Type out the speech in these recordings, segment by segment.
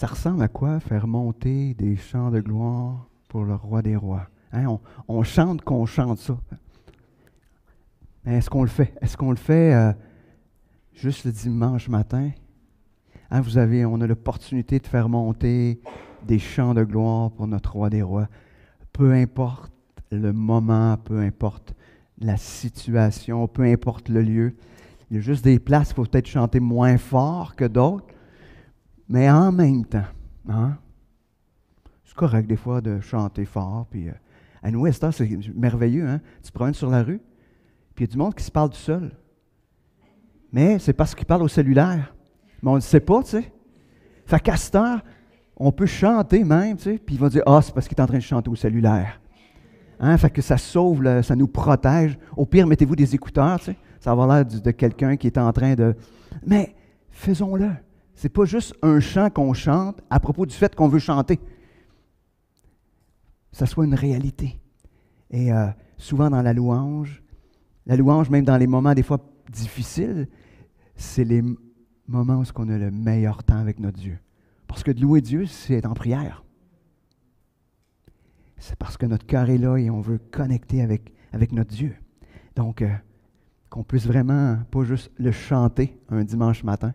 Ça ressemble à quoi faire monter des chants de gloire pour le roi des rois? Hein, on chante qu'on chante ça. Mais est-ce qu'on le fait? Est-ce qu'on le fait juste le dimanche matin? Hein, on a l'opportunité de faire monter des chants de gloire pour notre roi des rois. Peu importe le moment, peu importe la situation, peu importe le lieu. Il y a juste des places, il faut peut-être chanter moins fort que d'autres, mais en même temps, hein, c'est correct des fois de chanter fort. Puis, à nous, Esther, c'est merveilleux. Hein? Tu te promènes sur la rue, puis il y a du monde qui se parle tout seul. Mais c'est parce qu'ils parlent au cellulaire. Mais on ne le sait pas, tu sais. Fait qu'à cette heure, on peut chanter même, tu sais, puis il va dire « Ah, c'est parce qu'il est en train de chanter au cellulaire. » Hein? Fait que ça sauve, ça nous protège. Au pire, mettez-vous des écouteurs, tu sais. Ça va avoir l'air de quelqu'un qui est en train de... Mais faisons-le. C'est pas juste un chant qu'on chante à propos du fait qu'on veut chanter. Ça soit une réalité. Et souvent dans la louange même dans les moments des fois difficiles, c'est les moments où on a le meilleur temps avec notre Dieu. Parce que de louer Dieu, c'est être en prière. C'est parce que notre cœur est là et on veut connecter avec notre Dieu. Donc, qu'on puisse vraiment, pas juste le chanter un dimanche matin,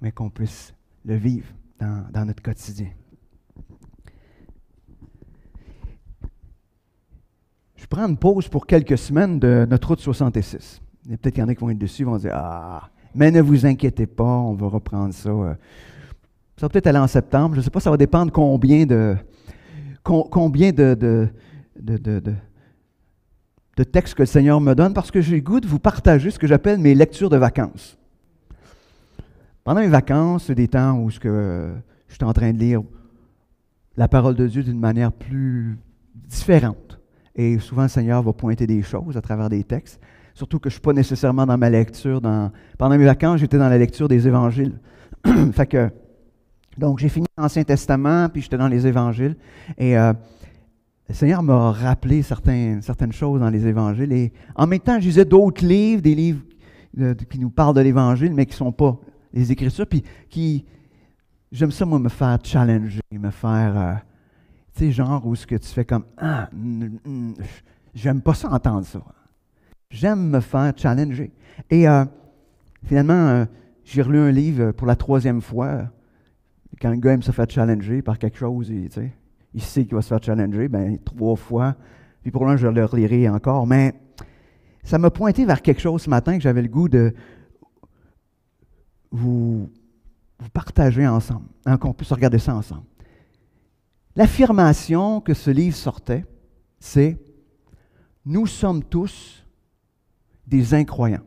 mais qu'on puisse le vivre dans notre quotidien. Je prends une pause pour quelques semaines de notre route 66. Il y a peut-être qu'il y en a qui vont être dessus, vont dire « Ah, mais ne vous inquiétez pas, on va reprendre ça. » Ça va peut-être aller en septembre, je ne sais pas, ça va dépendre combien de textes que le Seigneur me donne, parce que j'ai le goût de vous partager ce que j'appelle mes lectures de vacances. Pendant mes vacances, c'est des temps où je suis en train de lire la parole de Dieu d'une manière plus différente. Et souvent, le Seigneur va pointer des choses à travers des textes. Surtout que je ne suis pas nécessairement dans ma lecture. Pendant mes vacances, j'étais dans la lecture des évangiles. Fait que, donc, j'ai fini l'Ancien Testament, puis j'étais dans les évangiles. Et le Seigneur m'a rappelé certaines choses dans les évangiles. Et en même temps, je lisais d'autres livres, des livres qui nous parlent de l'évangile, mais qui ne sont pas les Écritures. Puis j'aime ça, moi, me faire challenger, me faire... tu sais, genre où ce que tu fais comme « Ah, j'aime pas ça entendre ça. » J'aime me faire challenger. Et finalement, j'ai relu un livre pour la 3e fois. Quand un gars aime se faire challenger par quelque chose, il sait qu'il va se faire challenger, bien 3 fois. Puis pour l'instant, je le relirai encore. Mais ça m'a pointé vers quelque chose ce matin que j'avais le goût de vous partager ensemble, hein, qu'on puisse regarder ça ensemble. L'affirmation que ce livre sortait, c'est « Nous sommes tous des incroyants ».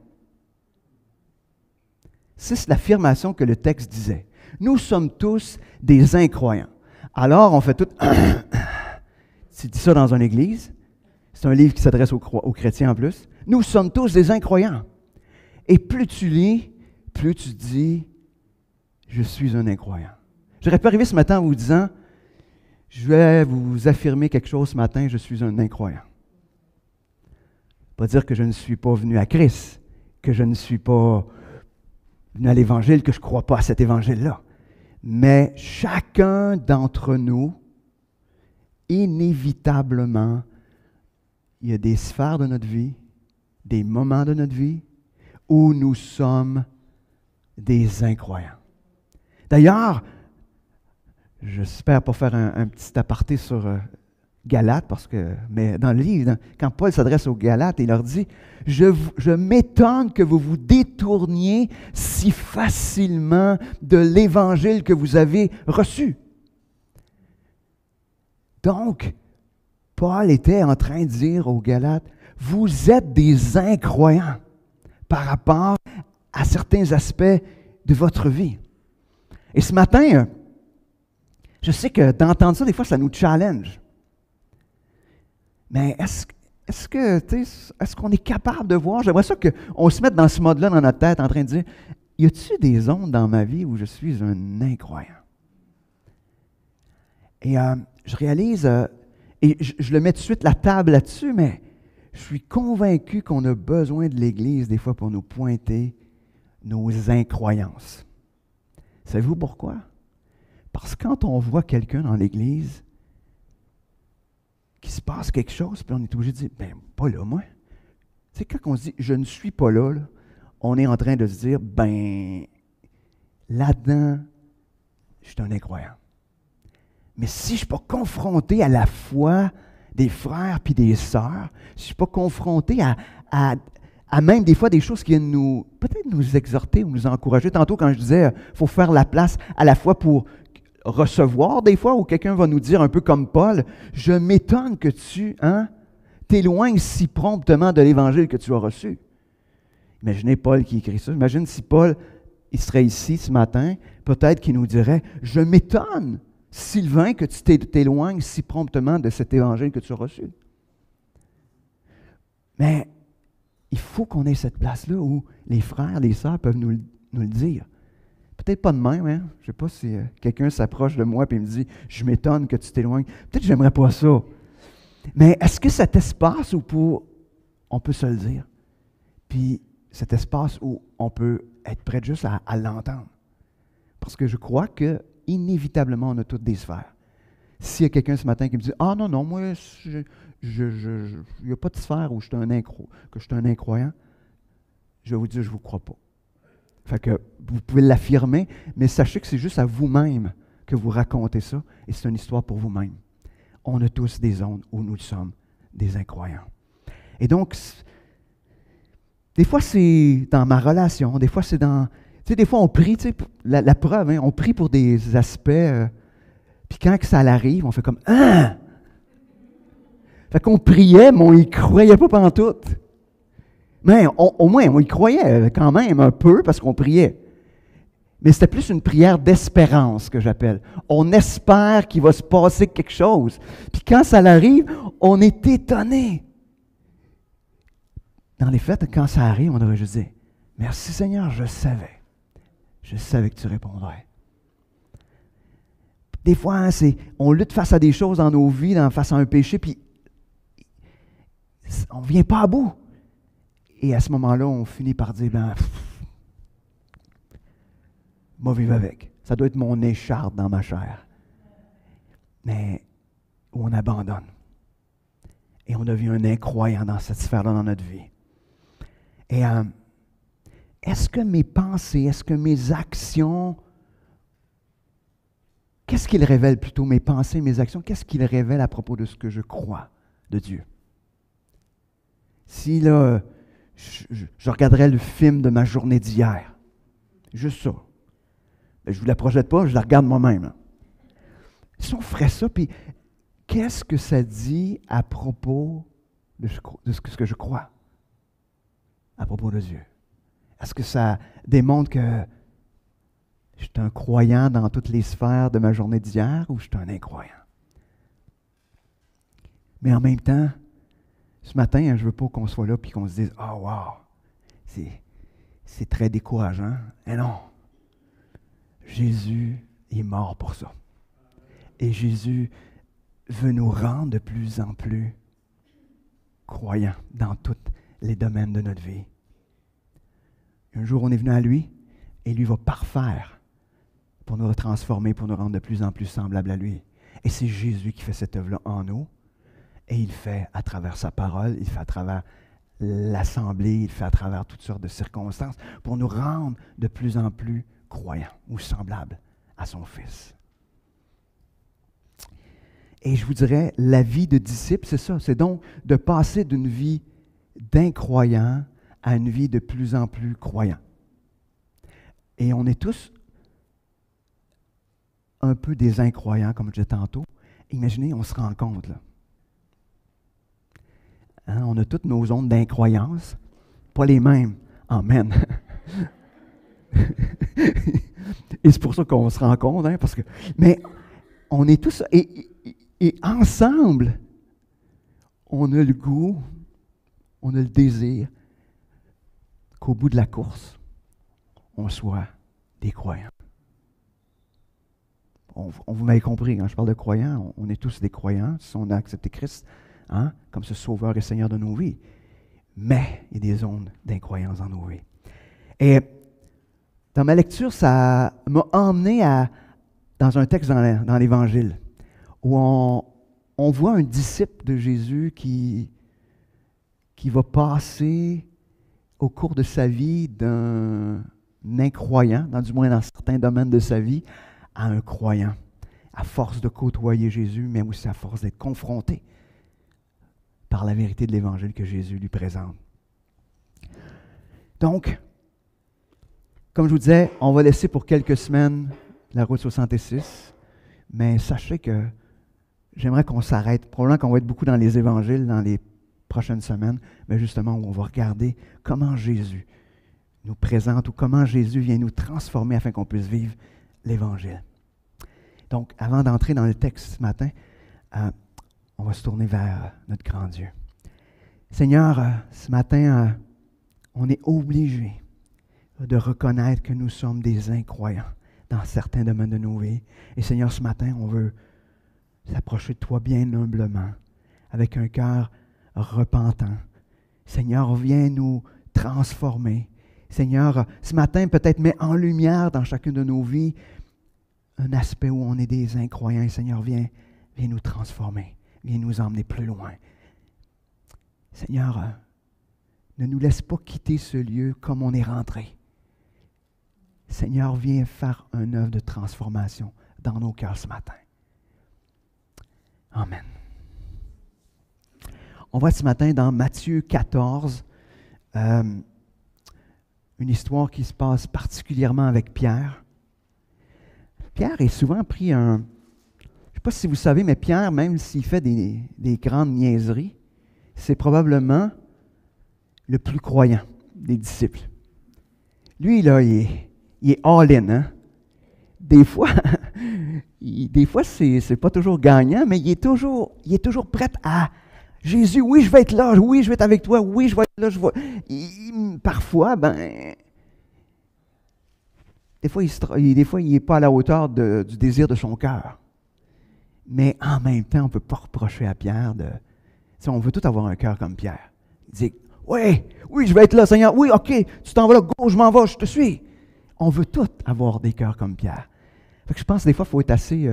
C'est l'affirmation que le texte disait. Nous sommes tous des incroyants. Alors, on fait tout... Tu dis ça dans une église. C'est un livre qui s'adresse aux chrétiens en plus. Nous sommes tous des incroyants. Et plus tu lis, plus tu dis « Je suis un incroyant ». J'aurais pu arriver ce matin en vous disant « Je vais vous affirmer quelque chose ce matin, je suis un incroyant. » Pas dire que je ne suis pas venu à Christ, que je ne suis pas venu à l'Évangile, que je ne crois pas à cet Évangile-là. Mais chacun d'entre nous, inévitablement, il y a des sphères de notre vie, des moments de notre vie, où nous sommes des incroyants. D'ailleurs, j'espère pas faire un petit aparté sur Galates, mais dans le livre, quand Paul s'adresse aux Galates, il leur dit « Je m'étonne que vous vous détourniez si facilement de l'Évangile que vous avez reçu. » Donc, Paul était en train de dire aux Galates « Vous êtes des incroyants par rapport à certains aspects de votre vie. » Et ce matin, je sais que d'entendre ça, des fois, ça nous challenge. Mais est-ce qu'on est capable de voir? J'aimerais ça qu'on se mette dans ce mode-là dans notre tête, en train de dire, y a-t-il des zones dans ma vie où je suis un incroyant? Et je réalise, et je le mets tout de suite la table là-dessus, mais je suis convaincu qu'on a besoin de l'Église des fois pour nous pointer nos incroyances. Savez-vous pourquoi? Parce que quand on voit quelqu'un dans l'Église, qu'il se passe quelque chose, puis on est obligé de dire, ben pas là, moi. Tu sais, quand on se dit, je ne suis pas là, on est en train de se dire, ben, là-dedans, je suis un incroyant. Mais si je ne suis pas confronté à la foi des frères puis des sœurs, si je ne suis pas confronté à même des fois des choses qui viennent peut-être nous exhorter ou nous encourager. Tantôt, quand je disais, il faut faire la place à la fois pour recevoir des fois, où quelqu'un va nous dire, un peu comme Paul, je m'étonne que tu t'éloignes si promptement de l'Évangile que tu as reçu. Imaginez Paul qui écrit ça. Imagine si Paul, il serait ici ce matin, peut-être qu'il nous dirait, je m'étonne, Sylvain, que tu t'éloignes si promptement de cet Évangile que tu as reçu. Mais il faut qu'on ait cette place-là où les frères, les sœurs peuvent nous le dire. Peut-être pas de même, hein? Je ne sais pas si quelqu'un s'approche de moi et me dit « Je m'étonne que tu t'éloignes ». Peut-être que je n'aimerais pas ça. Mais est-ce que cet espace où on peut se le dire, puis cet espace où on peut être prêt juste à l'entendre? Parce que je crois que inévitablement, on a toutes des sphères. S'il y a quelqu'un ce matin qui me dit « Ah non, moi, il n'y a pas de sphère où je suis un incroyant », je vais vous dire « Je ne vous crois pas ». Fait que vous pouvez l'affirmer, mais sachez que c'est juste à vous-même que vous racontez ça, et c'est une histoire pour vous-même. On a tous des zones où nous sommes des incroyants. Et donc, des fois c'est dans ma relation, des fois c'est dans... Tu sais, des fois on prie, tu sais, la preuve, on prie pour des aspects, puis quand que ça arrive, on fait comme « Ah! » Fait qu'on priait, mais on n'y croyait pas pantoute. Mais au moins, on y croyait quand même un peu parce qu'on priait. Mais c'était plus une prière d'espérance que j'appelle. On espère qu'il va se passer quelque chose. Puis quand ça arrive, on est étonné. Dans les faits, quand ça arrive, on devrait juste dire « Merci Seigneur, je savais. Je savais que tu répondrais. » Des fois, on lutte face à des choses dans nos vies, face à un péché, puis on ne vient pas à bout. Et à ce moment-là, on finit par dire, moi vivre avec. Ça doit être mon écharpe dans ma chair. Mais où on abandonne. Et on devient un incroyant dans cette sphère-là dans notre vie. Et est-ce que mes pensées, est-ce que mes actions, qu'est-ce qu'ils révèlent plutôt, mes pensées, mes actions, qu'est-ce qu'ils révèlent à propos de ce que je crois de Dieu? Si là, je regarderais le film de ma journée d'hier. Juste ça. Ben, je ne vous la projette pas, je la regarde moi-même. Si on ferait ça, puis qu'est-ce que ça dit à propos de ce que je crois? À propos de Dieu. Est-ce que ça démontre que je suis un croyant dans toutes les sphères de ma journée d'hier ou je suis un incroyant? Mais en même temps, ce matin, je ne veux pas qu'on soit là et qu'on se dise « Ah, wow, c'est très décourageant. » Et non, Jésus est mort pour ça. Et Jésus veut nous rendre de plus en plus croyants dans tous les domaines de notre vie. Un jour, on est venu à lui et lui va parfaire pour nous transformer, pour nous rendre de plus en plus semblables à lui. Et c'est Jésus qui fait cette œuvre-là en nous. Et il fait à travers sa parole, il fait à travers l'assemblée, il fait à travers toutes sortes de circonstances pour nous rendre de plus en plus croyants ou semblables à son Fils. Et je vous dirais, la vie de disciple, c'est ça. C'est donc de passer d'une vie d'incroyant à une vie de plus en plus croyant. Et on est tous un peu des incroyants, comme je disais tantôt. Imaginez, on se rend compte, là. On a toutes nos zones d'incroyance, pas les mêmes. Amen. Et c'est pour ça qu'on se rend compte, mais on est tous, et ensemble, on a le goût, on a le désir qu'au bout de la course, on soit des croyants. Vous m'avez compris, quand je parle de croyants, on est tous des croyants, si on a accepté Christ, comme ce sauveur et Seigneur de nos vies. Mais il y a des zones d'incroyance dans nos vies. Et dans ma lecture, ça m'a emmené à dans un texte dans l'Évangile où on voit un disciple de Jésus qui va passer au cours de sa vie d'un incroyant, du moins dans certains domaines de sa vie, à un croyant, à force de côtoyer Jésus, mais aussi à force d'être confronté par la vérité de l'Évangile que Jésus lui présente. Donc, comme je vous disais, on va laisser pour quelques semaines la route 66, mais sachez que j'aimerais qu'on s'arrête. Probablement qu'on va être beaucoup dans les évangiles dans les prochaines semaines, mais justement où on va regarder comment Jésus nous présente ou comment Jésus vient nous transformer afin qu'on puisse vivre l'Évangile. Donc, avant d'entrer dans le texte ce matin, on va se tourner vers notre grand Dieu. Seigneur, ce matin, on est obligé de reconnaître que nous sommes des incroyants dans certains domaines de nos vies. Et Seigneur, ce matin, on veut s'approcher de toi bien humblement, avec un cœur repentant. Seigneur, viens nous transformer. Seigneur, ce matin, peut-être mets en lumière dans chacune de nos vies un aspect où on est des incroyants. Seigneur, viens nous transformer. Viens nous emmener plus loin. Seigneur, ne nous laisse pas quitter ce lieu comme on est rentré. Seigneur, viens faire une œuvre de transformation dans nos cœurs ce matin. Amen. On va ce matin dans Matthieu 14, une histoire qui se passe particulièrement avec Pierre. Pierre est souvent pris je ne sais pas si vous savez, mais Pierre, même s'il fait des grandes niaiseries, c'est probablement le plus croyant des disciples. Lui, là, il est all-in. Hein? Des fois, c'est pas toujours gagnant, mais il est toujours prêt à Jésus, oui, je vais être là, oui, je vais être avec toi, oui, je vais être là, parfois, des fois, il n'est pas à la hauteur du désir de son cœur. Mais en même temps, on ne peut pas reprocher à Pierre on veut tout avoir un cœur comme Pierre. Il dit, oui, je vais être là, Seigneur, oui, ok, tu t'en vas là, go, je m'en vais, je te suis. On veut tous avoir des cœurs comme Pierre. Fait que je pense que des fois, il faut être assez...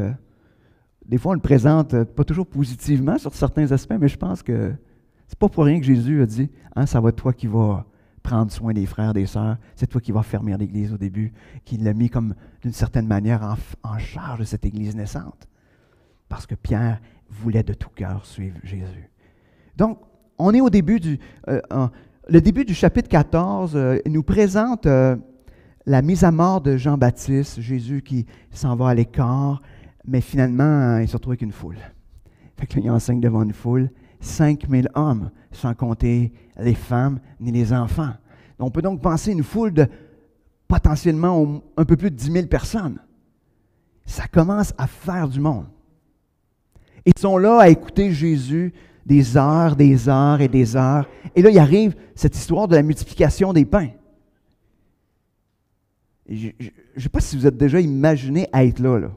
des fois, on le présente pas toujours positivement sur certains aspects, mais je pense que c'est pas pour rien que Jésus a dit, ça va être toi qui vas prendre soin des frères, des sœurs, c'est toi qui vas fermer l'Église au début, qu'il l'a mis comme, d'une certaine manière, en charge de cette Église naissante. Parce que Pierre voulait de tout cœur suivre Jésus. Donc, on est au début le début du chapitre 14 nous présente la mise à mort de Jean-Baptiste, Jésus qui s'en va à l'écart, mais finalement, il se retrouve avec une foule. Fait que là, il enseigne devant une foule, 5000 hommes, sans compter les femmes ni les enfants. On peut donc penser une foule de potentiellement un peu plus de 10 000 personnes. Ça commence à faire du monde. Ils sont là à écouter Jésus des heures et des heures. Et là, il arrive cette histoire de la multiplication des pains. Je ne sais pas si vous êtes déjà imaginé être là,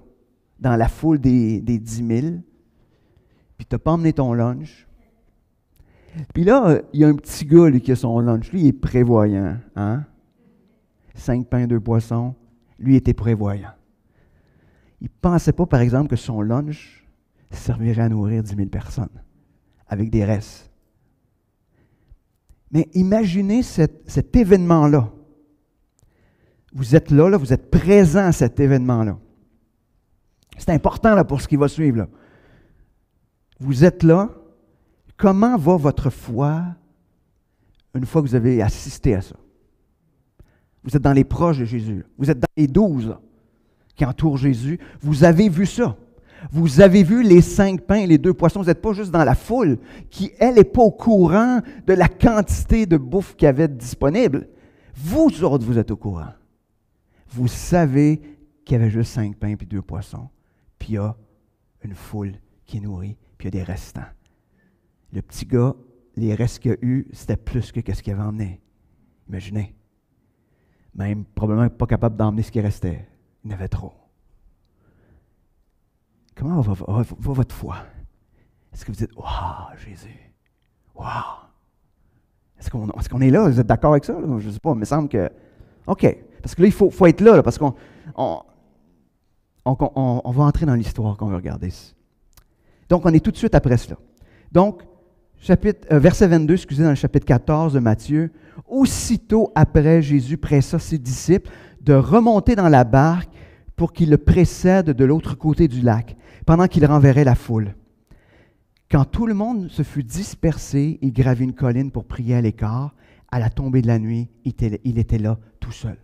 dans la foule des 10 000, puis tu n'as pas emmené ton lunch. Puis là, il y a un petit gars lui, qui a son lunch. Lui, il est prévoyant. 5 pains, 2 poissons. Lui, il était prévoyant. Il ne pensait pas, par exemple, que son lunch servirait à nourrir 10 000 personnes avec des restes. Mais imaginez cet événement-là. Vous êtes là, vous êtes présent à cet événement-là. C'est important là, pour ce qui va suivre. Là. Vous êtes là. Comment va votre foi une fois que vous avez assisté à ça? Vous êtes dans les proches de Jésus. Vous êtes dans les 12 là, qui entourent Jésus. Vous avez vu ça. Vous avez vu les 5 pains et les 2 poissons. Vous n'êtes pas juste dans la foule qui, elle, n'est pas au courant de la quantité de bouffe qu'il y avait disponible. Vous autres, vous êtes au courant. Vous savez qu'il y avait juste 5 pains et 2 poissons. Puis il y a une foule qui est nourrie, puis il y a des restants. Le petit gars, les restes qu'il a eus, c'était plus que ce qu'il avait emmené. Imaginez. Même probablement pas capable d'emmener ce qui restait. Il y en avait trop. Comment va votre foi? Est-ce que vous dites, « Wow, Jésus! Wow! » Est-ce qu'on est là? Vous êtes d'accord avec ça? Là? Je ne sais pas, il me semble que... OK. Parce que là, il faut être là parce qu'on... on va entrer dans l'histoire qu'on veut regarder. Donc, on est tout de suite après cela. Donc, verset 22, excusez, dans le chapitre 14 de Matthieu. Aussitôt après, Jésus pressa ses disciples de remonter dans la barque pour qu'il le précède de l'autre côté du lac, pendant qu'il renverrait la foule. Quand tout le monde se fut dispersé, il gravit une colline pour prier à l'écart. À la tombée de la nuit, il était là tout seul.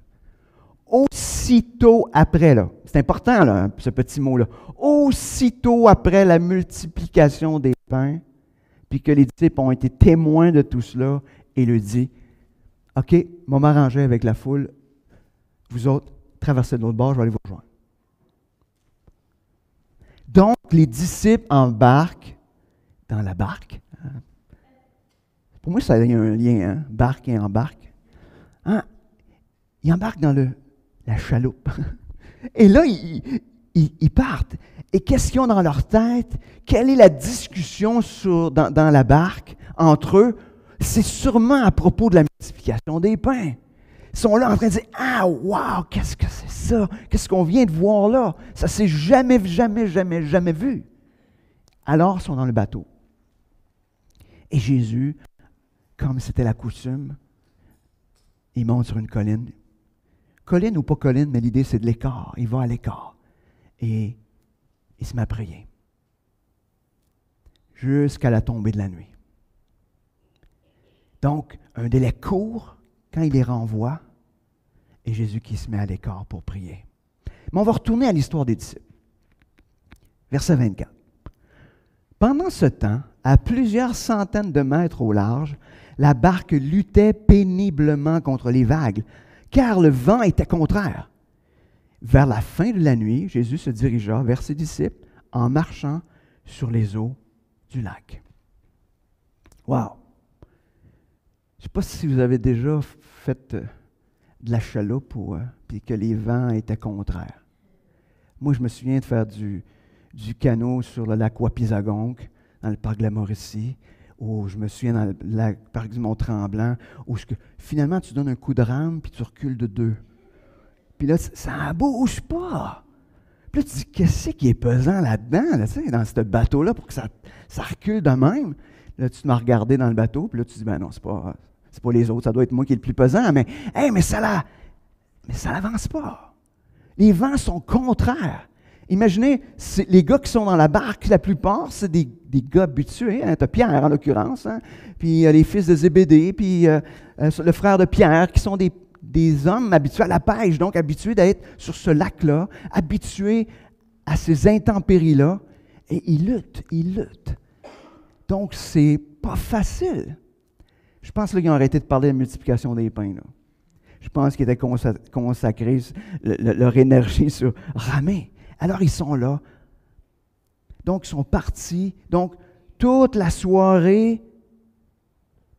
Aussitôt après, là, c'est important là, ce petit mot-là, aussitôt après la multiplication des pains, puis que les disciples ont été témoins de tout cela, il leur dit, « OK, je vais m'arranger avec la foule, vous autres, traversez de l'autre bord, je vais aller vous rejoindre. » Donc, les disciples embarquent dans la barque. Pour moi, ça a un lien, hein? Barque et embarque. Hein? Ils embarquent dans la chaloupe. Et là, ils partent. Et qu'est-ce qu'ils ont dans leur tête? Quelle est la discussion dans la barque entre eux? C'est sûrement à propos de la multiplication des pains. Ils sont là en train de dire « Ah, wow, qu'est-ce que c'est ça? Qu'est-ce qu'on vient de voir là? Ça s'est jamais vu. » Alors, ils sont dans le bateau. Et Jésus, comme c'était la coutume, il monte sur une colline. Colline ou pas colline, mais l'idée c'est de l'écart. Il va à l'écart. Et il se met à prier. Jusqu'à la tombée de la nuit. Donc, un délai court, quand il les renvoie, et Jésus qui se met à l'écart pour prier. Mais on va retourner à l'histoire des disciples. Verset 24. Pendant ce temps, à plusieurs centaines de mètres au large, la barque luttait péniblement contre les vagues, car le vent était contraire. Vers la fin de la nuit, Jésus se dirigea vers ses disciples en marchant sur les eaux du lac. Wow! Je ne sais pas si vous avez déjà fait de la chaloupe puis que les vents étaient contraires. Moi, je me souviens de faire du canot sur le lac Wapizagonk, dans le parc de la Mauricie, ou je me souviens dans le parc du Mont-Tremblant, où finalement tu donnes un coup de rame puis tu recules de 2. Puis là, ça ne bouge pas. Puis là, tu dis, qu'est-ce qui est pesant là-dedans, là, dans ce bateau-là, pour que ça recule de même? Là, tu m'as regardé dans le bateau, puis là, tu dis, ben non, c'est pas les autres, ça doit être moi qui est le plus pesant, mais ça n'avance pas. Les vents sont contraires. Imaginez, les gars qui sont dans la barque, la plupart, c'est des gars habitués. Hein? Tu as Pierre, en l'occurrence, hein? Puis les fils de Zébédée, puis le frère de Pierre, qui sont des hommes habitués à la pêche, donc habitués d'être sur ce lac-là, habitués à ces intempéries-là, et ils luttent. Donc, c'est pas facile. Je pense qu'ils ont arrêté de parler de la multiplication des pains. Là. Je pense qu'ils étaient consacrés leur énergie sur ramer. Alors, ils sont là. Donc, ils sont partis. Donc, toute la soirée,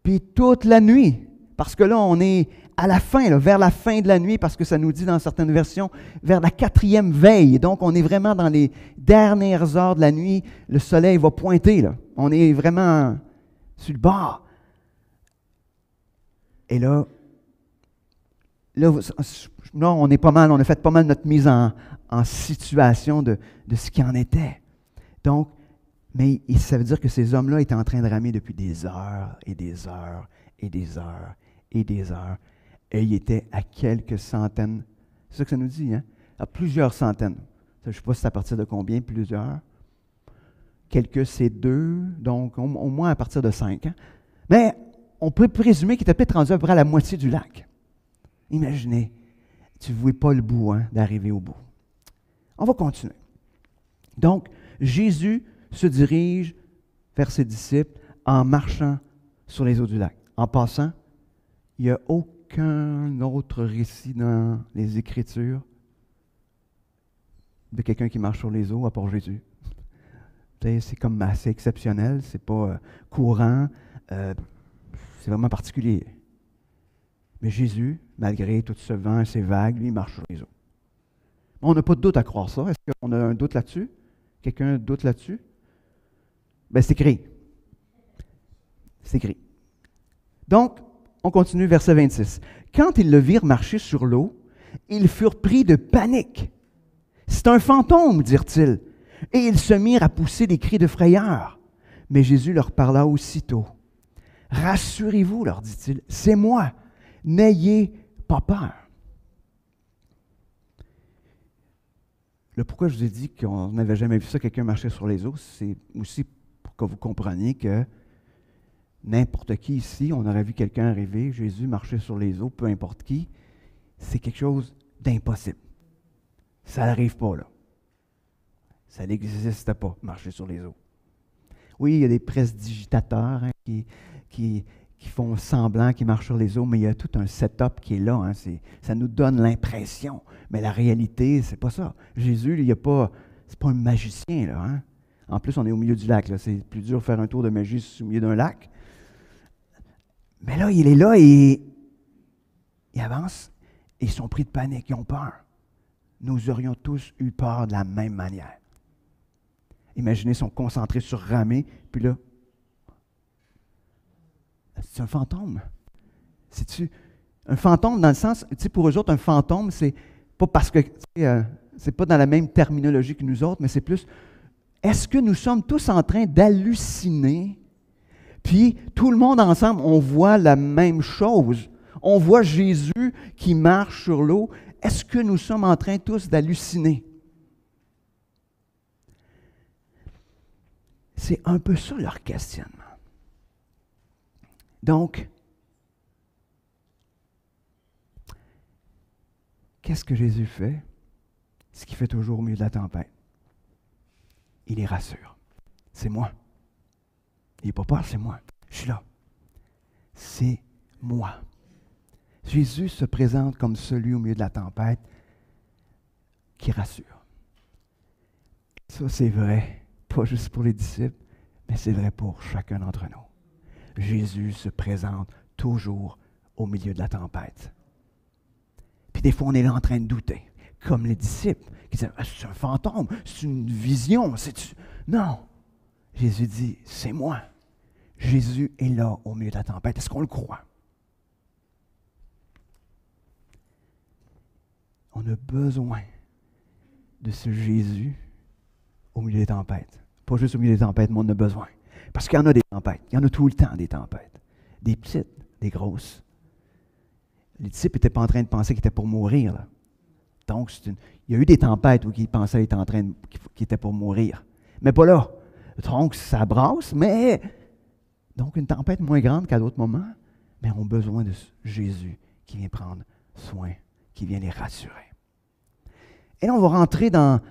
puis toute la nuit. Parce que là, on est à la fin, là, vers la fin de la nuit, parce que ça nous dit dans certaines versions, vers la 4e veille. Donc, on est vraiment dans les dernières heures de la nuit. Le soleil va pointer, là. On est vraiment sur le bord. Et là, on est pas mal, on a fait pas mal notre mise en situation de ce qui en était. Donc, mais ça veut dire que ces hommes-là étaient en train de ramer depuis des heures et des heures et des heures et des heures. Et ils étaient à quelques centaines. C'est ça que ça nous dit, hein? À plusieurs centaines. Je ne sais pas si c'est à partir de combien, plusieurs. Quelques, c'est 2, donc au moins à partir de 5. Hein? Mais on peut présumer qu'ils étaient peut-être rendus à peu près à la moitié du lac. Imaginez, tu ne vois pas le bout d'arriver au bout. On va continuer. Donc, Jésus se dirige vers ses disciples en marchant sur les eaux du lac. En passant, il n'y a aucun autre récit dans les Écritures de quelqu'un qui marche sur les eaux à part Jésus. C'est comme assez exceptionnel, c'est pas courant, c'est vraiment particulier. Mais Jésus, malgré tout ce vent, ces vagues, lui, il marche sur les eaux. On n'a pas de doute à croire ça. Est-ce qu'on a un doute là-dessus? Quelqu'un doute là-dessus? Bien, c'est écrit. C'est écrit. Donc, on continue, verset 26. Quand ils le virent marcher sur l'eau, ils furent pris de panique. C'est un fantôme, dirent-ils. Et ils se mirent à pousser des cris de frayeur. Mais Jésus leur parla aussitôt. Rassurez-vous, leur dit-il, c'est moi. N'ayez pas peur. Le pourquoi je vous ai dit qu'on n'avait jamais vu ça, quelqu'un marcher sur les eaux, c'est aussi pour que vous compreniez que n'importe qui ici, on aurait vu quelqu'un arriver, Jésus marcher sur les eaux, peu importe qui, c'est quelque chose d'impossible. Ça n'arrive pas là. Ça n'existe pas, marcher sur les eaux. Oui, il y a des prestidigitateurs qui font semblant qu'ils marchent sur les eaux, mais il y a tout un setup qui est là. Hein, ça nous donne l'impression. Mais la réalité, c'est pas ça. Jésus, c'est pas un magicien. Là, hein. En plus, on est au milieu du lac. Là, c'est plus dur de faire un tour de magie au milieu d'un lac. Mais là, il est là et il avance. Et ils sont pris de panique, ils ont peur. Nous aurions tous eu peur de la même manière. Imaginez, ils sont concentrés sur ramer, puis là, c'est un fantôme. C'est-tu un fantôme dans le sens, tu sais, pour eux autres, un fantôme, c'est pas parce que, c'est pas dans la même terminologie que nous autres, mais c'est plus, est-ce que nous sommes tous en train d'halluciner, puis tout le monde ensemble, on voit la même chose. On voit Jésus qui marche sur l'eau. Est-ce que nous sommes en train tous d'halluciner? C'est un peu ça leur questionnement. Donc, qu'est-ce que Jésus fait? Ce qu'il fait toujours au milieu de la tempête. Il les rassure. C'est moi. Il n'est pas peur, c'est moi. Je suis là. C'est moi. Jésus se présente comme celui au milieu de la tempête qui rassure. Ça, c'est vrai, pas juste pour les disciples, mais c'est vrai pour chacun d'entre nous. Jésus se présente toujours au milieu de la tempête. Puis des fois, on est là en train de douter, comme les disciples, qui disent « C'est un fantôme, c'est une vision, c'est... » Non, Jésus dit « C'est moi. » Jésus est là au milieu de la tempête. Est-ce qu'on le croit? On a besoin de ce Jésus au milieu des tempêtes. Pas juste au milieu des tempêtes, mais on en a besoin. Parce qu'il y en a des tempêtes. Il y en a tout le temps des tempêtes. Des petites, des grosses. Les disciples n'étaient pas en train de penser qu'ils étaient pour mourir. Là. Donc, il y a eu des tempêtes où ils pensaient qu'ils étaient pour mourir. Mais pas là. Donc, ça brasse, mais... Donc, une tempête moins grande qu'à d'autres moments, mais on a besoin de Jésus qui vient prendre soin, qui vient les rassurer. Et là, on va rentrer dans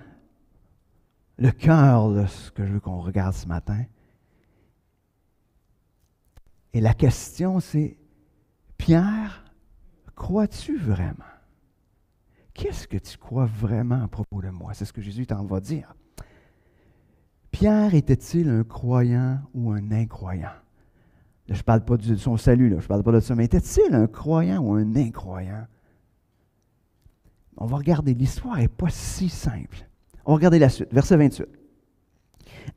le cœur de ce que je veux qu'on regarde ce matin. Et la question, c'est, Pierre, crois-tu vraiment? Qu'est-ce que tu crois vraiment à propos de moi? C'est ce que Jésus t'en va dire. Pierre était-il un croyant ou un incroyant? Là, je ne parle pas de son salut, là, je ne parle pas de ça, mais était-il un croyant ou un incroyant? On va regarder, l'histoire n'est pas si simple. On va regarder la suite, verset 28.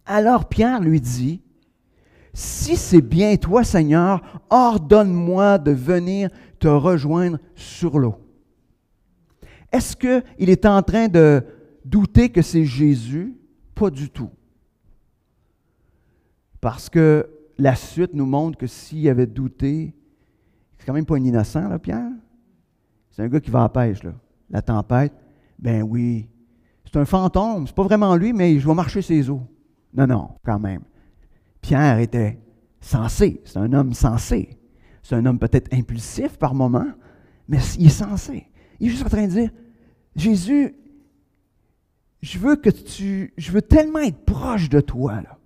Alors Pierre lui dit, « Si c'est bien toi, Seigneur, ordonne-moi de venir te rejoindre sur l'eau. » Est-ce qu'il est en train de douter que c'est Jésus? Pas du tout. Parce que la suite nous montre que s'il avait douté, c'est quand même pas un innocent, là, Pierre. C'est un gars qui va à la pêche, là. La tempête, ben oui, c'est un fantôme, c'est pas vraiment lui, mais je vais marcher ses eaux. Non, quand même. Pierre était sensé, c'est un homme sensé. C'est un homme peut-être impulsif par moment, mais il est sensé. Il est juste en train de dire, Jésus, je veux tellement être proche de toi, là.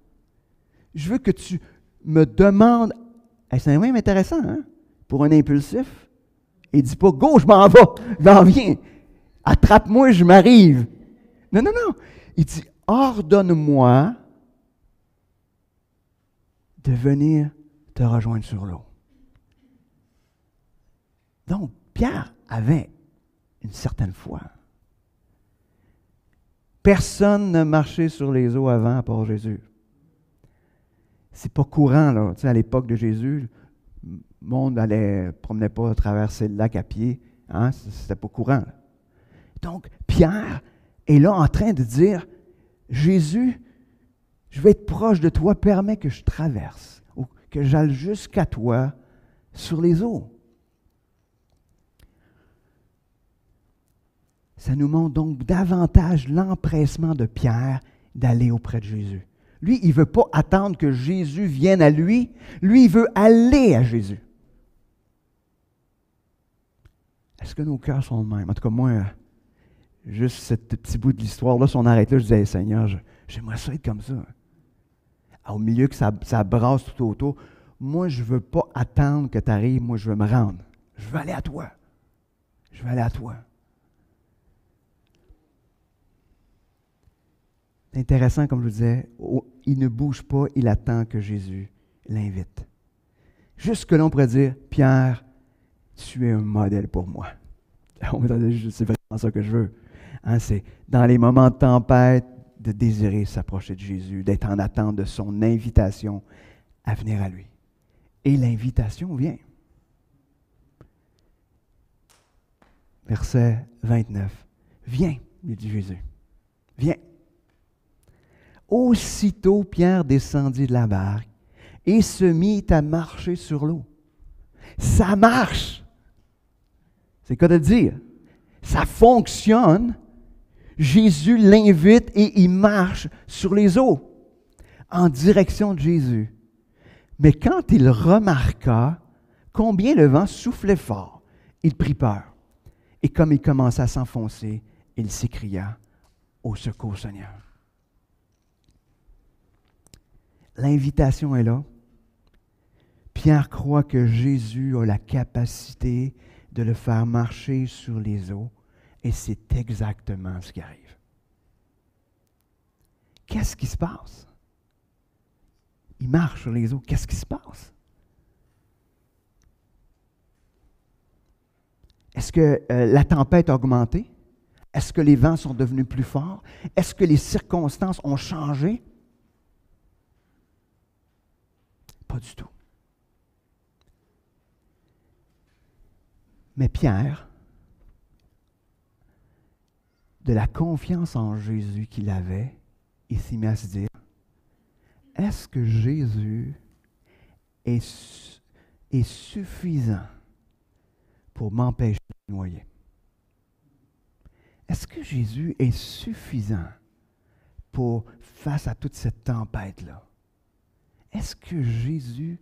Je veux que tu me demandes, c'est même intéressant, hein, pour un impulsif. Il ne dit pas, go, je m'en vais, j'en viens. Attrape-moi, je m'arrive. Non. Il dit, ordonne-moi de venir te rejoindre sur l'eau. Donc, Pierre avait une certaine foi. Personne n'a marché sur les eaux avant à part Jésus. C'est pas courant, là. Tu sais, à l'époque de Jésus, le monde promenait pas à traverser le lac à pied. Hein? C'était pas courant. Là. Donc, Pierre est là en train de dire, Jésus, je vais être proche de toi, permets que je traverse ou que j'aille jusqu'à toi sur les eaux. Ça nous montre donc davantage l'empressement de Pierre d'aller auprès de Jésus. Lui, il ne veut pas attendre que Jésus vienne à lui. Lui, il veut aller à Jésus. Est-ce que nos cœurs sont les mêmes? En tout cas, moi, juste ce petit bout de l'histoire-là, si on arrête là, je disais, hey, Seigneur, j'aimerais ça être comme ça. Au milieu que ça brasse tout autour, moi, je ne veux pas attendre que tu arrives, moi, je veux me rendre. Je veux aller à toi. Je veux aller à toi. C'est intéressant, comme je vous disais, il ne bouge pas, il attend que Jésus l'invite. Jusque-là, on pourrait dire, Pierre, tu es un modèle pour moi. C'est vraiment ça que je veux. Hein, c'est dans les moments de tempête, de désirer s'approcher de Jésus, d'être en attente de son invitation à venir à lui. Et l'invitation vient. Verset 29. Viens, lui dit Jésus. Viens. Aussitôt, Pierre descendit de la barque et se mit à marcher sur l'eau. Ça marche! C'est quoi de dire? Ça fonctionne. Jésus l'invite et il marche sur les eaux en direction de Jésus. Mais quand il remarqua combien le vent soufflait fort, il prit peur. Et comme il commença à s'enfoncer, il s'écria, « Au secours, Seigneur! » L'invitation est là. Pierre croit que Jésus a la capacité de le faire marcher sur les eaux, et c'est exactement ce qui arrive. Qu'est-ce qui se passe? Il marche sur les eaux. Qu'est-ce qui se passe? Est-ce que la tempête a augmenté? Est-ce que les vents sont devenus plus forts? Est-ce que les circonstances ont changé? Pas du tout. Mais Pierre, de la confiance en Jésus qu'il avait, il s'est mis à se dire, est-ce que Jésus est suffisant pour m'empêcher de noyer? Est-ce que Jésus est suffisant pour, face à toute cette tempête-là? Est-ce que Jésus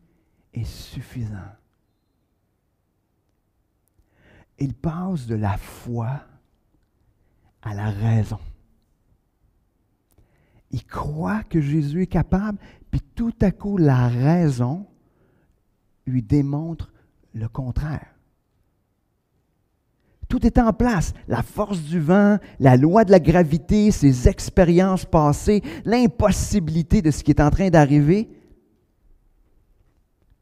est suffisant? Il passe de la foi à la raison. Il croit que Jésus est capable, puis tout à coup, la raison lui démontre le contraire. Tout est en place. La force du vent, la loi de la gravité, ses expériences passées, l'impossibilité de ce qui est en train d'arriver.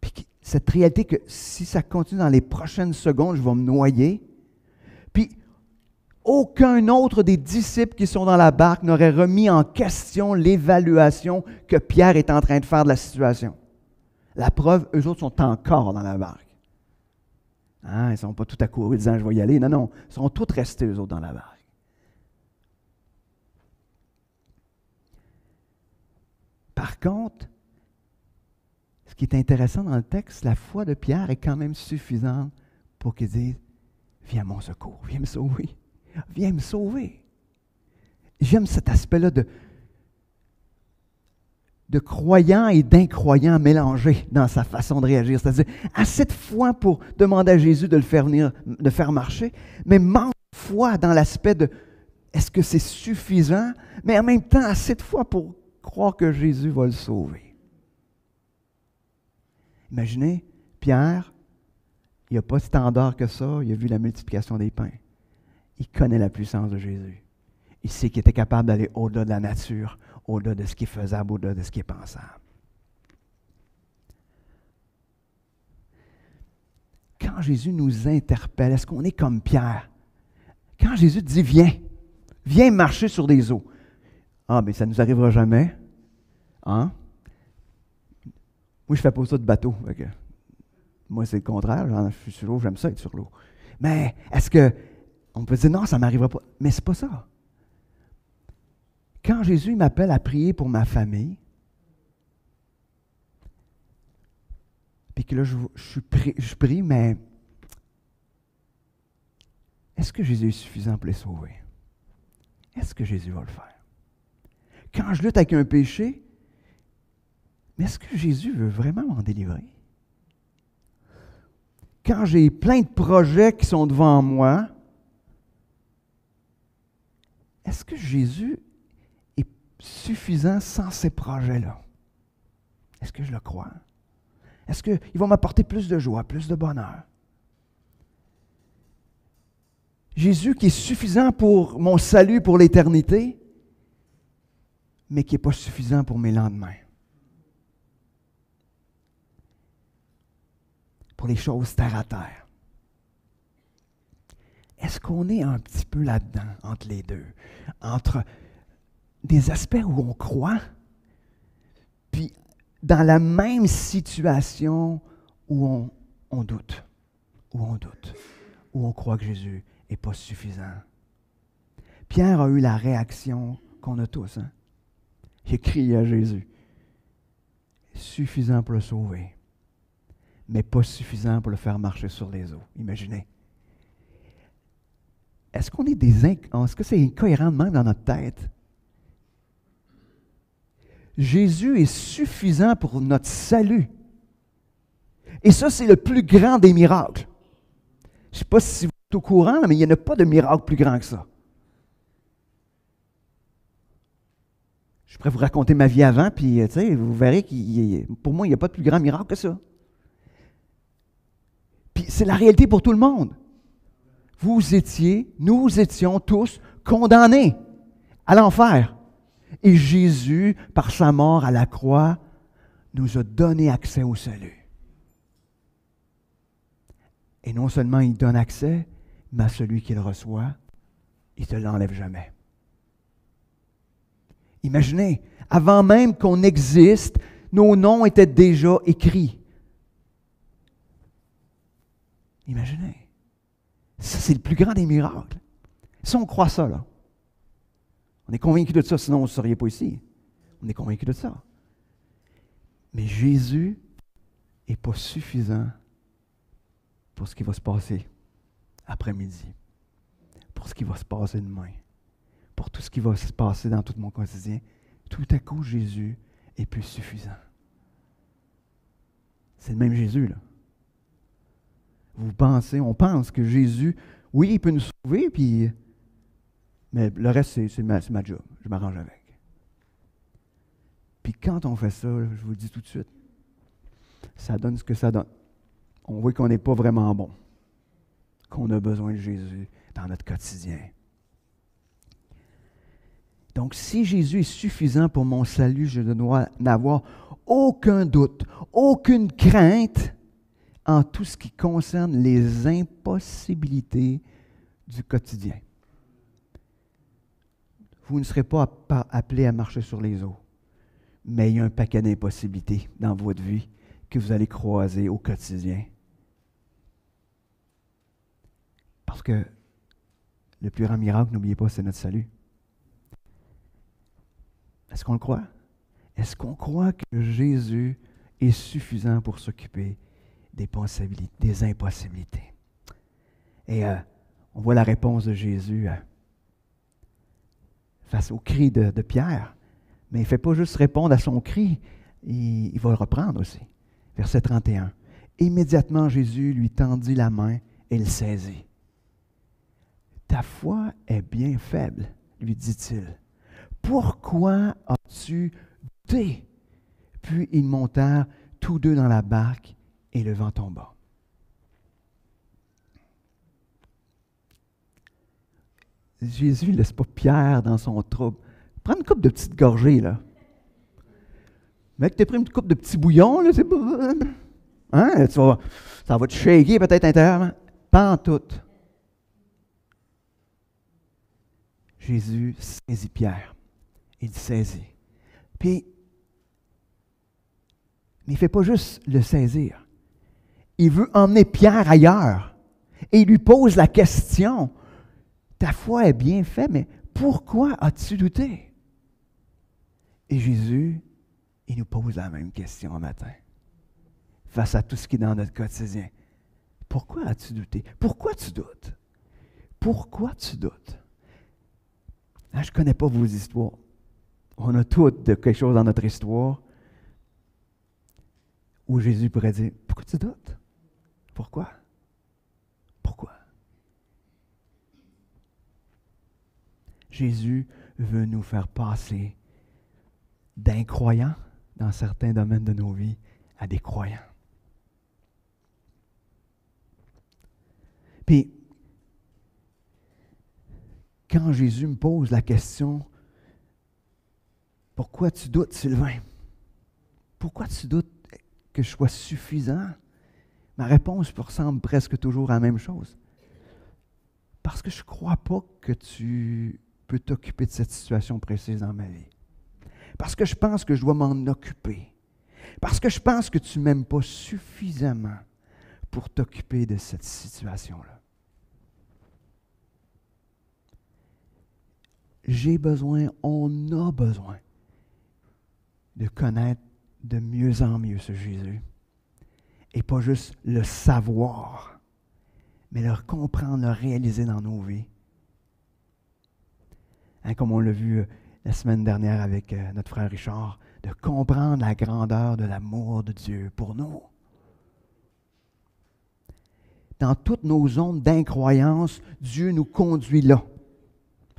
Puis cette réalité que si ça continue dans les prochaines secondes, je vais me noyer. Puis aucun autre des disciples qui sont dans la barque n'aurait remis en question l'évaluation que Pierre est en train de faire de la situation. La preuve, eux autres sont encore dans la barque. Hein, ils ne sont pas tout accourus disant « je vais y aller ». Non, non, ils sont tous restés, eux autres, dans la barque. Par contre, ce qui est intéressant dans le texte, la foi de Pierre est quand même suffisante pour qu'il dise « viens à mon secours, viens me sauver, viens me sauver ». J'aime cet aspect-là de croyant et d'incroyant mélangés dans sa façon de réagir. C'est-à-dire, assez de foi pour demander à Jésus de le faire venir, de le faire marcher, mais manque de foi dans l'aspect de est-ce que c'est suffisant, mais en même temps, assez de foi pour croire que Jésus va le sauver. Imaginez, Pierre, il n'a pas standard que ça, il a vu la multiplication des pains. Il connaît la puissance de Jésus. Il sait qu'il était capable d'aller au-delà de la nature, au-delà de ce qui est faisable, au-delà de ce qui est pensable. Quand Jésus nous interpelle, est-ce qu'on est comme Pierre? Quand Jésus dit « viens marcher sur des eaux », ah, mais ça ne nous arrivera jamais. Hein? Moi, je ne fais pas ça de bateau. Moi, c'est le contraire. Je suis sur l'eau, j'aime ça être sur l'eau. Mais est-ce qu'on peut dire « non, ça ne m'arrivera pas ». Mais ce n'est pas ça. Quand Jésus m'appelle à prier pour ma famille, puis que là, je prie, mais est-ce que Jésus est suffisant pour les sauver? Est-ce que Jésus va le faire? Quand je lutte avec un péché, mais est-ce que Jésus veut vraiment m'en délivrer? Quand j'ai plein de projets qui sont devant moi, est-ce que Jésus est suffisant sans ces projets-là? Est-ce que je le crois? Est-ce qu'il va m'apporter plus de joie, plus de bonheur? Jésus qui est suffisant pour mon salut pour l'éternité, mais qui n'est pas suffisant pour mes lendemains. Pour les choses terre à terre. Est-ce qu'on est un petit peu là-dedans, entre les deux? Entre des aspects où on croit, puis dans la même situation où on doute, où on croit que Jésus n'est pas suffisant. Pierre a eu la réaction qu'on a tous. Hein? Il a crié à Jésus. Suffisant pour le sauver, mais pas suffisant pour le faire marcher sur les eaux. Imaginez. Est-ce que c'est incohérent de même dans notre tête? Jésus est suffisant pour notre salut. Et ça, c'est le plus grand des miracles. Je ne sais pas si vous êtes au courant, mais il n'y en a pas de miracle plus grand que ça. Je pourrais vous raconter ma vie avant, puis vous verrez que pour moi, il n'y a pas de plus grand miracle que ça. Puis c'est la réalité pour tout le monde. Nous étions tous condamnés à l'enfer. Et Jésus, par sa mort à la croix, nous a donné accès au salut. Et non seulement il donne accès, mais à celui qui le reçoit, il ne te l'enlève jamais. Imaginez, avant même qu'on existe, nos noms étaient déjà écrits. Imaginez. Ça, c'est le plus grand des miracles. Si on croit ça, là, on est convaincu de ça, sinon on ne seriez pas ici. On est convaincu de ça. Mais Jésus n'est pas suffisant pour ce qui va se passer après-midi, pour ce qui va se passer demain, pour tout ce qui va se passer dans tout mon quotidien. Tout à coup, Jésus est plus suffisant. C'est le même Jésus, là. On pense que Jésus, oui, il peut nous sauver, mais le reste, c'est ma job. Je m'arrange avec. Puis quand on fait ça, je vous le dis tout de suite, ça donne ce que ça donne. On voit qu'on n'est pas vraiment bon, qu'on a besoin de Jésus dans notre quotidien. Donc, si Jésus est suffisant pour mon salut, je ne dois n'avoir aucun doute, aucune crainte en tout ce qui concerne les impossibilités du quotidien. Vous ne serez pas appelé à marcher sur les eaux, mais il y a un paquet d'impossibilités dans votre vie que vous allez croiser au quotidien. Parce que le plus grand miracle, n'oubliez pas, c'est notre salut. Est-ce qu'on le croit? Est-ce qu'on croit que Jésus est suffisant pour s'occuper des impossibilités? Et on voit la réponse de Jésus face au cri de Pierre. Mais il ne fait pas juste répondre à son cri, il va le reprendre aussi. Verset 31. Immédiatement, Jésus lui tendit la main et le saisit. Ta foi est bien faible, lui dit-il. Pourquoi as-tu douté? Puis ils montèrent tous deux dans la barque et le vent tomba. Jésus ne laisse pas Pierre dans son trouble. Prends une coupe de petites gorgées, là. Mec, t'as pris une coupe de petits bouillons, là, c'est pas... Hein? Ça va te shaker peut-être intérieurement. Pas en tout. Jésus saisit Pierre. Il saisit. Puis, mais il ne fait pas juste le saisir. Il veut emmener Pierre ailleurs. Et il lui pose la question, ta foi est bien faite, mais pourquoi as-tu douté? Et Jésus, il nous pose la même question un matin. Face à tout ce qui est dans notre quotidien. Pourquoi as-tu douté? Pourquoi tu doutes? Pourquoi tu doutes? Je ne connais pas vos histoires. On a toutes quelque chose dans notre histoire où Jésus pourrait dire, pourquoi tu doutes? Pourquoi? Pourquoi? Jésus veut nous faire passer d'incroyants dans certains domaines de nos vies à des croyants. Puis, quand Jésus me pose la question, pourquoi tu doutes, Sylvain? Pourquoi tu doutes que je sois suffisant? Ma réponse ressemble presque toujours à la même chose. Parce que je ne crois pas que tu peux t'occuper de cette situation précise dans ma vie. Parce que je pense que je dois m'en occuper. Parce que je pense que tu ne m'aimes pas suffisamment pour t'occuper de cette situation-là. J'ai besoin, on a besoin de connaître de mieux en mieux ce Jésus. Et pas juste le savoir, mais le comprendre, le réaliser dans nos vies. Comme on l'a vu la semaine dernière avec notre frère Richard, de comprendre la grandeur de l'amour de Dieu pour nous. Dans toutes nos zones d'incroyance, Dieu nous conduit là.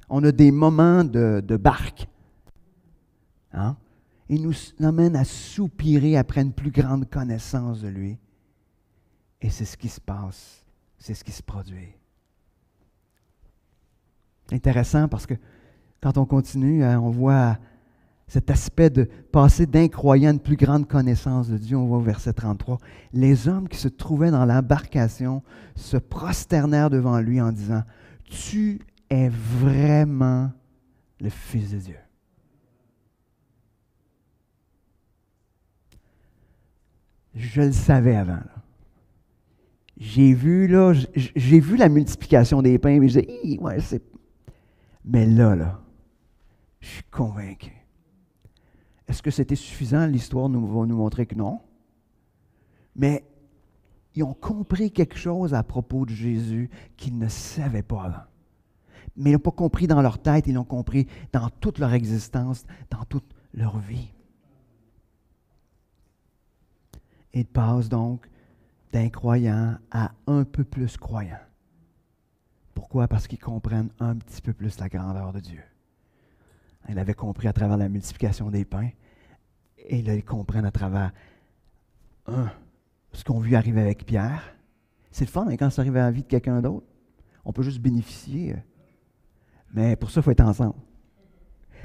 On a des moments de barque. Il nous amène à soupirer après une plus grande connaissance de lui. Et c'est ce qui se passe, c'est ce qui se produit. C'est intéressant parce que quand on continue, on voit cet aspect de passer d'incroyant à une plus grande connaissance de Dieu. On voit au verset 33. Les hommes qui se trouvaient dans l'embarcation se prosternèrent devant lui en disant, « Tu es vraiment le Fils de Dieu. » Je le savais avant. Là. J'ai vu la multiplication des pains, mais j'ai dit, ouais, c'est. Mais là, je suis convaincu. Est-ce que c'était suffisant? L'histoire va nous montrer que non. Mais ils ont compris quelque chose à propos de Jésus qu'ils ne savaient pas avant. Mais ils n'ont pas compris dans leur tête, ils l'ont compris dans toute leur existence, dans toute leur vie. Ils passent donc d'incroyants à un peu plus croyants. Pourquoi? Parce qu'ils comprennent un petit peu plus la grandeur de Dieu. Ils l'avaient compris à travers la multiplication des pains, et là, ils comprennent à travers ce qu'on a vu arriver avec Pierre. C'est le fun, hein, quand ça arrive à la vie de quelqu'un d'autre. On peut juste bénéficier. Mais pour ça, il faut être ensemble.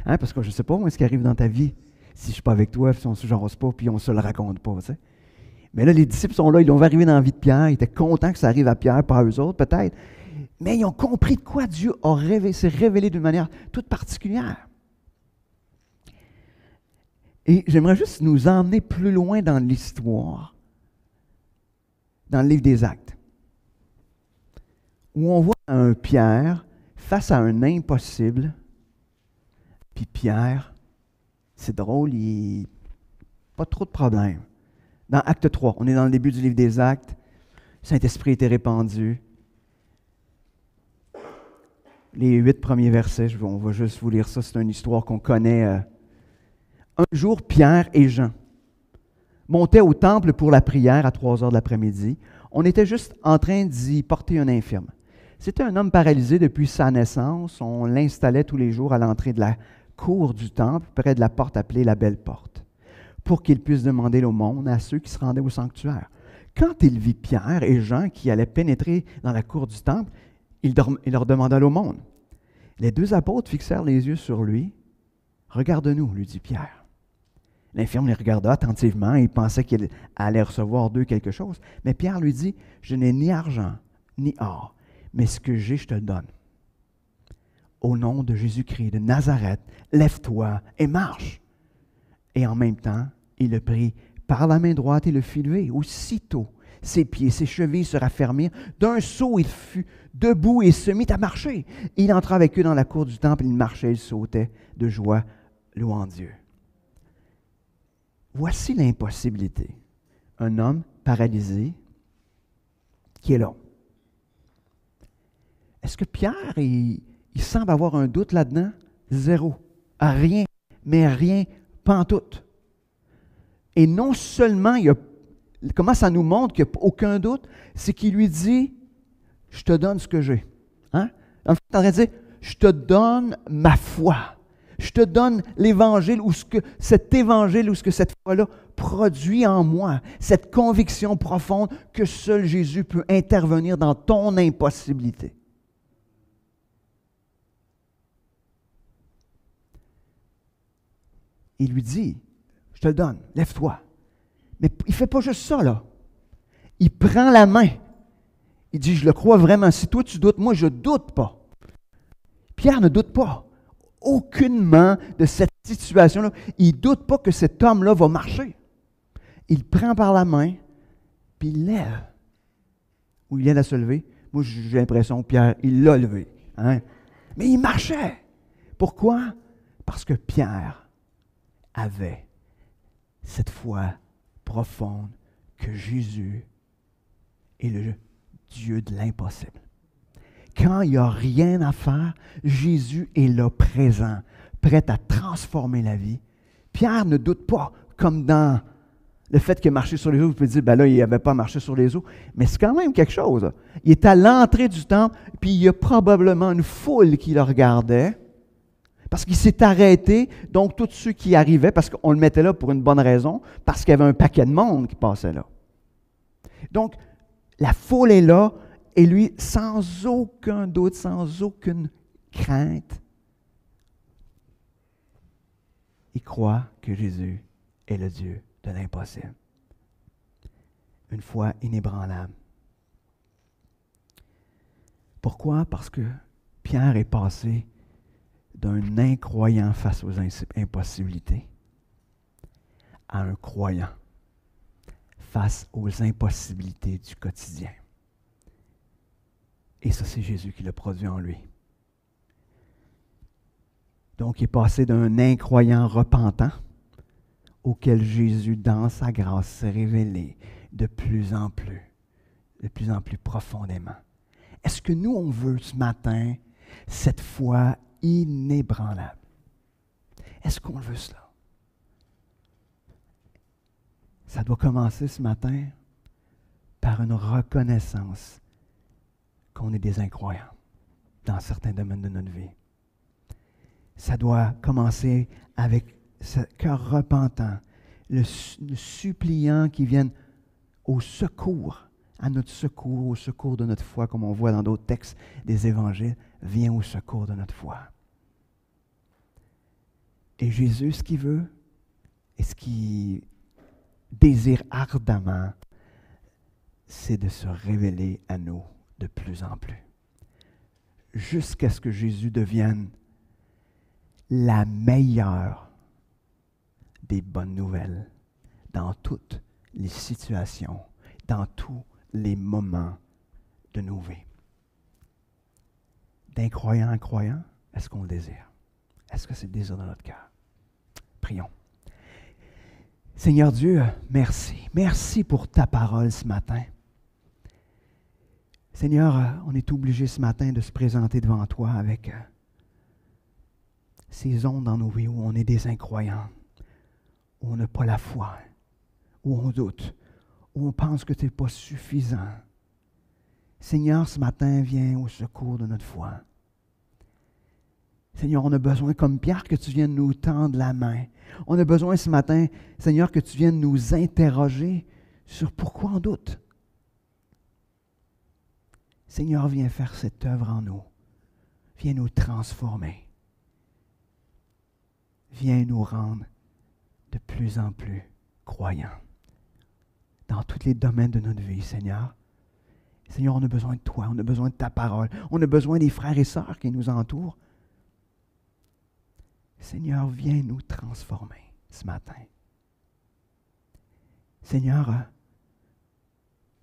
Parce que je ne sais pas moi ce qui arrive dans ta vie si je ne suis pas avec toi, si on ne se jase pas, puis on ne se le raconte pas. Tu sais. Mais là, les disciples sont là, ils l'ont arrivé dans la vie de Pierre, ils étaient contents que ça arrive à Pierre, pas à eux autres peut-être. Mais ils ont compris de quoi Dieu s'est révélé d'une manière toute particulière. Et j'aimerais juste nous emmener plus loin dans l'histoire, dans le livre des Actes, où on voit un Pierre face à un impossible, puis Pierre, c'est drôle, il n'a pas trop de problèmes. Dans Acte 3, on est dans le début du livre des Actes, le Saint-Esprit était répandu. Les 8 premiers versets, on va juste vous lire ça, c'est une histoire qu'on connaît. Un jour, Pierre et Jean montaient au temple pour la prière à 3 heures de l'après-midi. On était juste en train d'y porter un infirme. C'était un homme paralysé depuis sa naissance. On l'installait tous les jours à l'entrée de la cour du temple, près de la porte appelée la Belle Porte, pour qu'il puisse demander l'aumône à ceux qui se rendaient au sanctuaire. Quand il vit Pierre et Jean qui allaient pénétrer dans la cour du temple, il leur demanda l'aumône. Les 2 apôtres fixèrent les yeux sur lui. « Regarde-nous, lui dit Pierre. » L'infirme les regarda attentivement et il pensait qu'il allait recevoir d'eux quelque chose. Mais Pierre lui dit, « Je n'ai ni argent, ni or, mais ce que j'ai, je te le donne. Au nom de Jésus-Christ de Nazareth, lève-toi et marche. » Et en même temps, il le prit par la main droite et le fit lever. Aussitôt, ses pieds, ses chevilles se raffermirent. D'un saut, il fut debout et se mit à marcher. Il entra avec eux dans la cour du temple, il marchait, il sautait de joie, louant Dieu. voici l'impossibilité. Un homme paralysé qui est là. Est-ce que Pierre, il semble avoir un doute là-dedans? Zéro. Rien, mais rien, pantoute. Et non seulement, comment ça nous montre qu'il n'y a aucun doute, c'est qu'il lui dit, je te donne ce que j'ai. Hein? En fait, il est en train de dire, je te donne ma foi. Je te donne l'Évangile ou cet Évangile ou ce que cette foi-là produit en moi, cette conviction profonde que seul Jésus peut intervenir dans ton impossibilité. Il lui dit, je te le donne, lève-toi. Mais il ne fait pas juste ça, là. Il prend la main. Il dit, je le crois vraiment. Si toi tu doutes, moi je ne doute pas. Pierre ne doute pas aucunement de cette situation-là. Il ne doute pas que cet homme-là va marcher. Il prend par la main, puis il lève. Ou il vient à se lever. Moi, j'ai l'impression que Pierre, il l'a levé. Hein? Mais il marchait. Pourquoi? Parce que Pierre avait cette foi profonde que Jésus est le Dieu de l'impossible. Quand il n'y a rien à faire, Jésus est là présent, prêt à transformer la vie. Pierre ne doute pas, comme dans le fait qu'il a marché sur les eaux. Vous pouvez dire, ben là, il n'avait pas marché sur les eaux, mais c'est quand même quelque chose. Il est à l'entrée du temple, puis il y a probablement une foule qui le regardait, parce qu'il s'est arrêté, donc tous ceux qui arrivaient, parce qu'on le mettait là pour une bonne raison, parce qu'il y avait un paquet de monde qui passait là. Donc, la foule est là, et lui, sans aucun doute, sans aucune crainte, il croit que Jésus est le Dieu de l'impossible. Une foi inébranlable. Pourquoi? Parce que Pierre est passé d'un incroyant face aux impossibilités à un croyant face aux impossibilités du quotidien. Et ça, c'est Jésus qui l'a produit en lui. Donc, il est passé d'un incroyant repentant auquel Jésus, dans sa grâce, s'est révélé de plus en plus profondément. Est-ce que nous, on veut ce matin cette foi inébranlable? Est-ce qu'on veut cela? Ça doit commencer ce matin par une reconnaissance qu'on est des incroyants dans certains domaines de notre vie. Ça doit commencer avec ce cœur repentant, le suppliant qui vienne au secours, à notre secours, au secours de notre foi, comme on voit dans d'autres textes des évangiles, vient au secours de notre foi. Et Jésus, ce qu'il veut, et ce qu'il désire ardemment, c'est de se révéler à nous de plus en plus, jusqu'à ce que Jésus devienne la meilleure des bonnes nouvelles dans toutes les situations, dans tous les moments de nos vies. D'incroyant en croyant, est-ce qu'on le désire? Est-ce que c'est le désir de notre cœur? Prions. Seigneur Dieu, merci. Merci pour ta parole ce matin. Seigneur, on est obligé ce matin de se présenter devant toi avec ces zones dans nos vies où on est des incroyants, où on n'a pas la foi, où on doute, où on pense que tu n'es pas suffisant. Seigneur, ce matin, viens au secours de notre foi. Seigneur, on a besoin, comme Pierre, que tu viennes nous tendre la main. On a besoin ce matin, Seigneur, que tu viennes nous interroger sur pourquoi on doute. Seigneur, viens faire cette œuvre en nous. Viens nous transformer. Viens nous rendre de plus en plus croyants dans tous les domaines de notre vie, Seigneur. Seigneur, on a besoin de toi, on a besoin de ta parole, on a besoin des frères et sœurs qui nous entourent. Seigneur, viens nous transformer ce matin. Seigneur,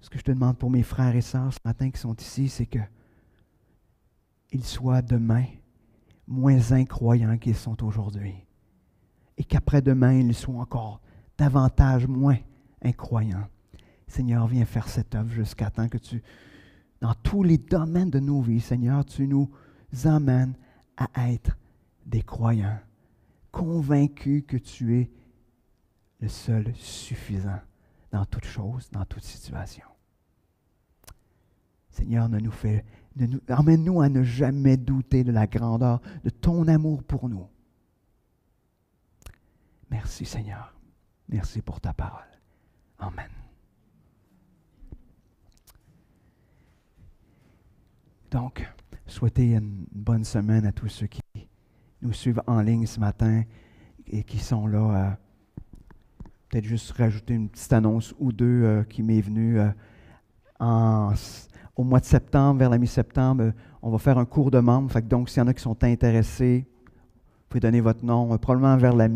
ce que je te demande pour mes frères et sœurs ce matin qui sont ici, c'est qu'ils soient demain moins incroyants qu'ils sont aujourd'hui. Et qu'après-demain, ils soient encore davantage, moins incroyants. Seigneur, viens faire cette œuvre jusqu'à temps que dans tous les domaines de nos vies, Seigneur, tu nous emmènes à être des croyants, convaincus que tu es le seul suffisant dans toute chose, dans toute situation. Seigneur, emmène-nous à ne jamais douter de la grandeur de ton amour pour nous. Merci, Seigneur. Merci pour ta parole. Amen. Donc, souhaitez une bonne semaine à tous ceux qui nous suivent en ligne ce matin et qui sont là. Peut-être juste rajouter une petite annonce ou deux qui m'est venue au mois de septembre, vers la mi-septembre. On va faire un cours de membres. Fait que donc, s'il y en a qui sont intéressés, vous pouvez donner votre nom, probablement vers la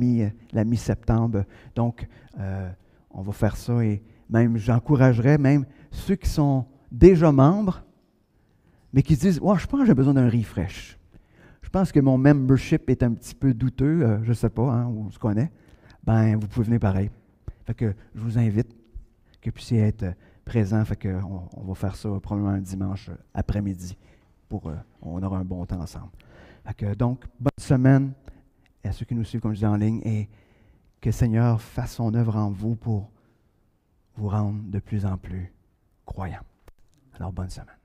mi-septembre. Donc, on va faire ça et même, j'encouragerais même ceux qui sont déjà membres, mais qui disent, oh, je pense que j'ai besoin d'un refresh. Je pense que mon membership est un petit peu douteux, je ne sais pas, hein, on se connaît. Ben, vous pouvez venir pareil. Fait que je vous invite que vous puissiez être présents. Fait que on va faire ça probablement un dimanche après-midi. On aura un bon temps ensemble. Fait que, donc, bonne semaine à ceux qui nous suivent, comme je dis, en ligne, et que le Seigneur fasse son œuvre en vous pour vous rendre de plus en plus croyants. Alors, bonne semaine.